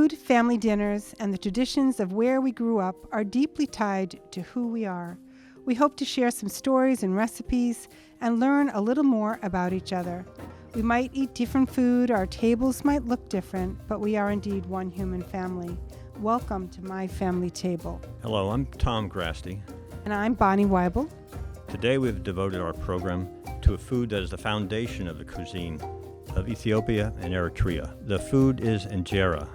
Food, family dinners, and the traditions of where we grew up are deeply tied to who we are. We hope to share some stories and recipes and learn a little more about each other. We might eat different food, our tables might look different, but we are indeed one human family. Welcome to my family table. Hello, I'm Tom Grasty. And I'm Bonnie Wible. Today we've devoted our program to a food that is the foundation of the cuisine of Ethiopia and Eritrea. The food is Injera,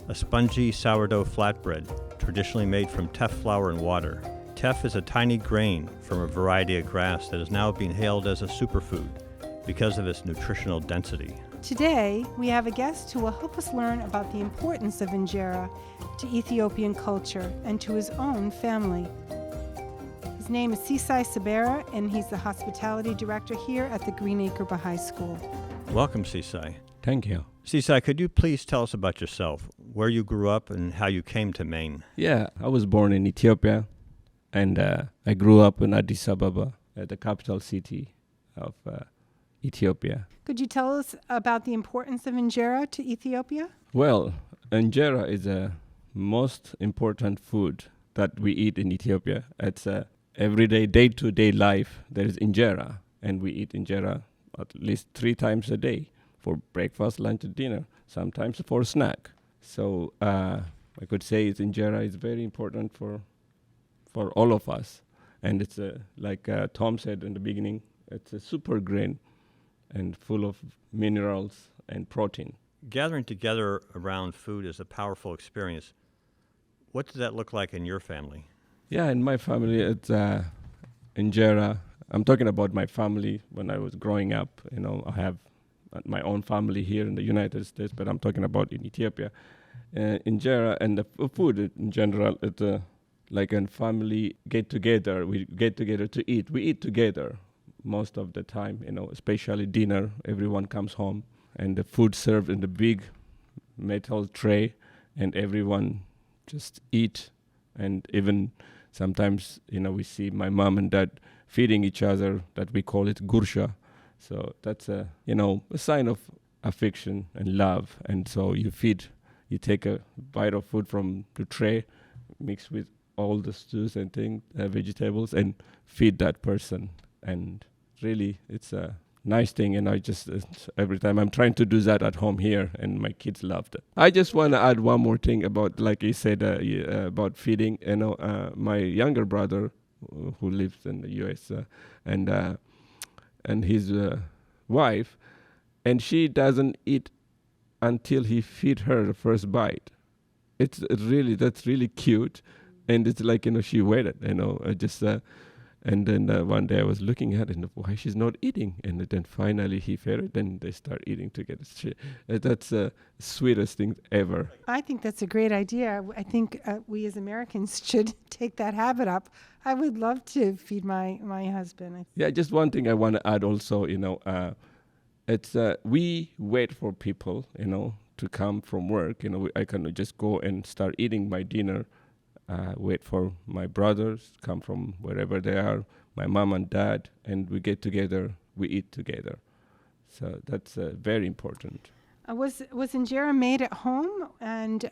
a spongy sourdough flatbread traditionally made from teff flour and water. Teff is a tiny grain from a variety of grass that is now being hailed as a superfood because of its nutritional density. Today, we have a guest who will help us learn about the importance of Injera to Ethiopian culture and to his own family. His name is Sisay Sabera, and he's the hospitality director here at the Green Acre High School. Welcome, Sisay. Thank you. Sisay, could you please tell us about yourself, where you grew up and how you came to Maine? Yeah, I was born in Ethiopia, and I grew up in Addis Ababa, the capital city of Ethiopia. Could you tell us about the importance of Injera to Ethiopia? Well, Injera is the most important food that we eat in Ethiopia. It's everyday, day-to-day life. There is Injera, and we eat Injera at least 3 times a day for breakfast, lunch, and dinner, sometimes for snack. So I could say Injera is very important for all of us. And it's like Tom said in the beginning, it's a super grain and full of minerals and protein. Gathering together around food is a powerful experience. What does that look like in your family? Yeah, in my family, it's Injera. I'm talking about my family when I was growing up. You know, I have my own family here in the United States, but I'm talking about in Ethiopia. Injera and the food in general, it's like a family get-together. We get together to eat. We eat together most of the time, you know, especially dinner. Everyone comes home, and the food served in the big metal tray, and everyone just eat. And even sometimes, you know, we see my mom and dad feeding each other, that we call it gursha. So that's a sign of affection and love. And so you take a bite of food from the tray, mix with all the stews and things, vegetables, and feed that person. And really, it's a nice thing. And I just, every time I'm trying to do that at home here, and my kids loved it. I just want to add one more thing about, like you said, about feeding. You know, my younger brother, who lives in the U.S., and his wife, and she doesn't eat until he feed her the first bite. That's really cute, and it's like, you know, she waited, you know, and then one day I was looking at it, and why she's not eating, and then finally he fed it, then they start eating together. That's the sweetest thing ever. I think that's a great idea. I think we as Americans should take that habit up. I would love to feed my husband. Yeah, just one thing I want to add also, you know, it's we wait for people, you know, to come from work. You know, I can just go and start eating my dinner. Wait for my brothers come from wherever they are, my mom and dad, and we get together, we eat together. So that's very important. Was Injera made at home, and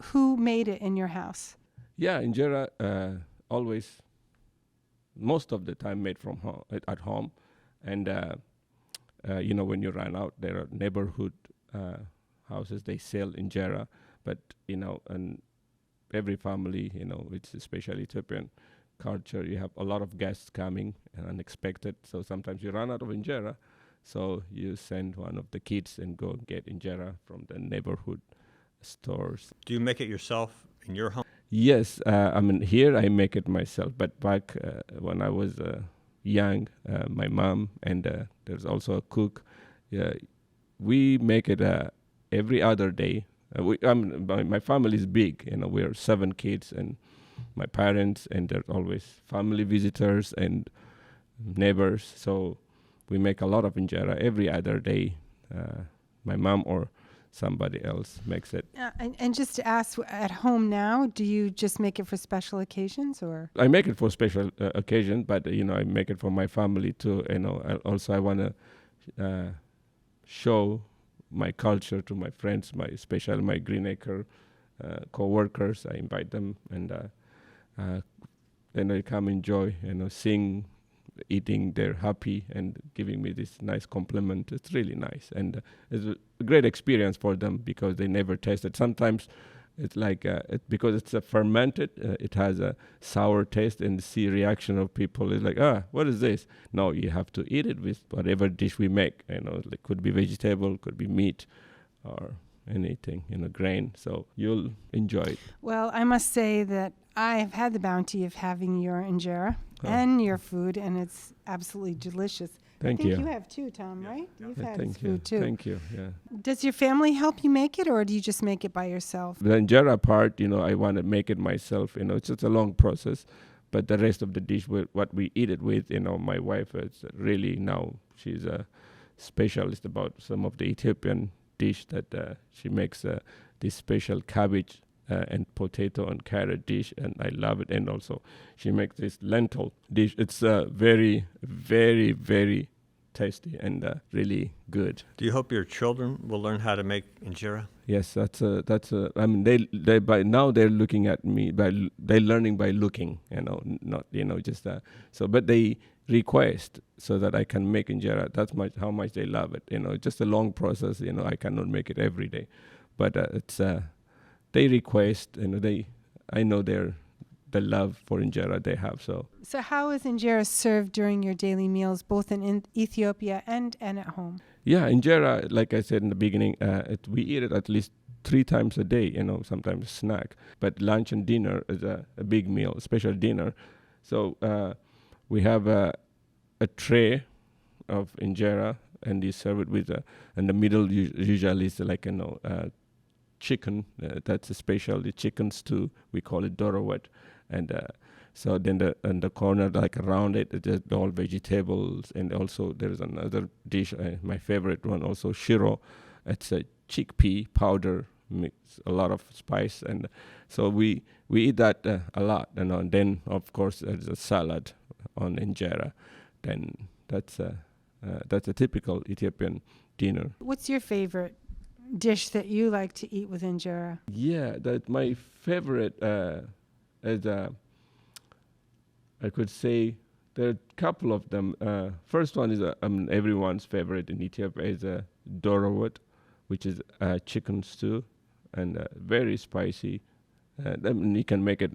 who made it in your house? Yeah, Injera always, most of the time made from home, at home. And, you know, when you run out, there are neighborhood houses, they sell Injera, but, you know, and every family, you know, it's especially Ethiopian culture, you have a lot of guests coming and unexpected. So sometimes you run out of Injera. So you send one of the kids and go get Injera from the neighborhood stores. Do you make it yourself in your home? Yes, I mean, here I make it myself. But back when I was young, my mom and there's also a cook, we make it every other day. My family is big, you know, we're 7 kids, and my parents, and there's always family visitors and neighbors. So we make a lot of Injera every other day. My mom or somebody else makes it. And just to ask, at home now, do you just make it for special occasions, or? I make it for special occasion, but you know, I make it for my family too. You know, I want to show my culture to my friends, especially my Green Acre co-workers. I invite them, and then they come enjoy, sing, eating. They're happy and giving me this nice compliment. It's really nice, and it's a great experience for them because they never tasted. Sometimes it's like because it's a fermented, it has a sour taste, and see reaction of people is like, what is this? No, you have to eat it with whatever dish we make. It could be vegetable, could be meat, or anything, grain. So you'll enjoy it. Well, I must say that I've had the bounty of having your injera and your food, and it's absolutely delicious. Thank I think you. you have too, Tom, right? You've had Thank this you. food too. Thank you. Yeah. Does your family help you make it, or do you just make it by yourself? The injera part, I want to make it myself. It's just a long process, but the rest of the dish, what we eat it with, my wife is really now she's a specialist about some of the Ethiopian dish that she makes this special cabbage and potato and carrot dish, and I love it. And also she makes this lentil dish. It's very, very, very tasty and really good. Do you hope your children will learn how to make injera? Yes, that's I mean, they by now they're looking at me, they're learning by looking, not just so, but they request so that I can make injera. That's how much they love it. Just a long process. I cannot make it every day, but it's they request. I know the love for injera they have. So how is injera served during your daily meals, both in Ethiopia and at home? Yeah, injera, like I said in the beginning, we eat it at least 3 times a day, sometimes snack. But lunch and dinner is a big meal, special dinner. So we have a tray of injera, and you serve it with in the middle usually is like chicken. That's a special, the chicken stew. We call it dorowet. And so then in the corner, like around it, there's all vegetables. And also there's another dish, my favorite one, also shiro. It's a chickpea powder, mix a lot of spice. And so we eat that a lot. And then, of course, there's a salad on injera. Then that's a typical Ethiopian dinner. What's your favorite dish that you like to eat with injera? Yeah, that my favorite is I could say there are a couple of them. First one is everyone's favorite in Ethiopia is dorowet, which is chicken stew, and very spicy. You can make it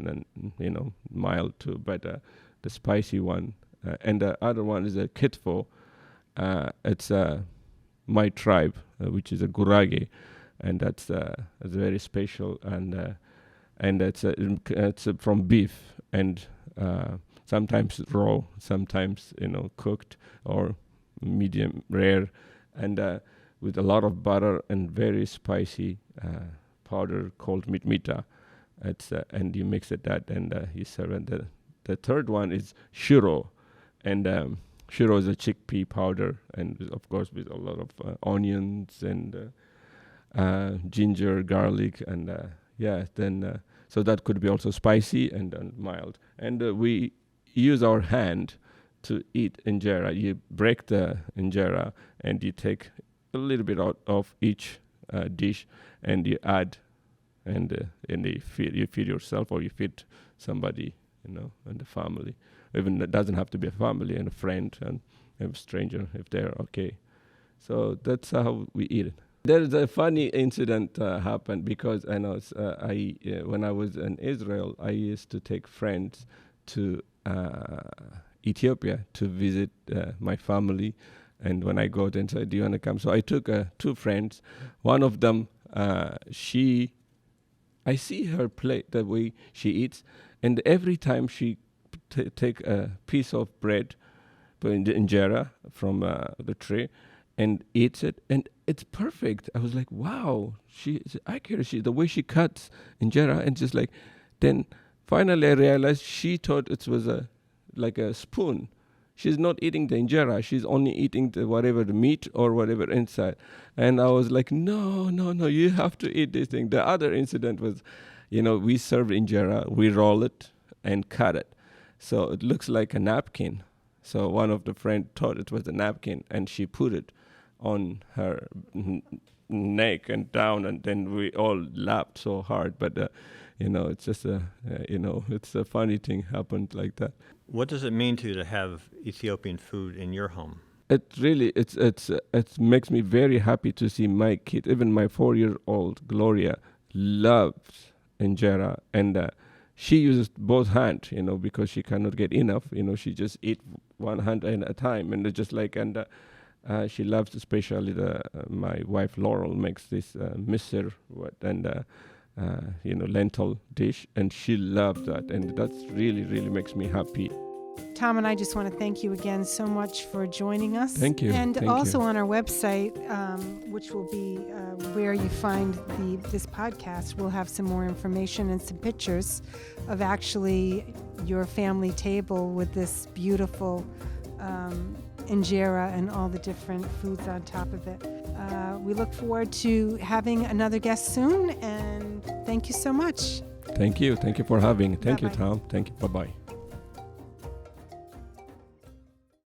mild too, but the spicy one. And the other one is a kitfo. It's my tribe, which is a gurage, and that's very special, and it's from beef, and sometimes raw, sometimes cooked or medium rare, and with a lot of butter and very spicy powder called mitmita. It's and you mix it and you serve it. The third one is shiro, and shiro is a chickpea powder, and of course with a lot of onions and ginger, garlic, and then so that could be also spicy and mild. And we use our hand to eat injera. You break the injera and you take a little bit out of each dish, and you add, and you feed yourself, or you feed somebody, in the family. Even it doesn't have to be a family, and a friend and a stranger if they're okay. So that's how we eat it. There's a funny incident happened because I know when I was in Israel, I used to take friends to Ethiopia to visit my family, and when I go there and said, "Do you want to come?" So I took 2 friends. One of them, I see her plate, the way she eats, and every time she take a piece of bread, put in the injera from the tray, and eats it, and it's perfect. I was like, wow, she's accurate. The way she cuts injera, and just like, then finally I realized she thought it was like a spoon. She's not eating the injera. She's only eating whatever the meat or whatever inside. And I was like, no, you have to eat this thing. The other incident was, we serve injera, we roll it and cut it. So it looks like a napkin. So one of the friends thought it was a napkin, and she put it on her neck and down, and then we all laughed so hard. But it's just it's a funny thing happened like that. What does it mean to you to have Ethiopian food in your home? It really it makes me very happy to see my kid, even my 4-year-old Gloria, loves injera, and she uses both hands, because she cannot get enough. She just eat one hand at a time, and just she loves, especially my wife Laurel makes this misir and lentil dish, and she loves that, and that's really, really makes me happy. Tom and I just want to thank you again so much for joining us. Thank you. And Thank also you. on our website, which will be where you find this podcast, we'll have some more information and some pictures of actually your family table with this beautiful injera and all the different foods on top of it. We look forward to having another guest soon, and thank you so much. Thank you for having. Thank Bye-bye. you, Tom. Thank you. Bye-bye.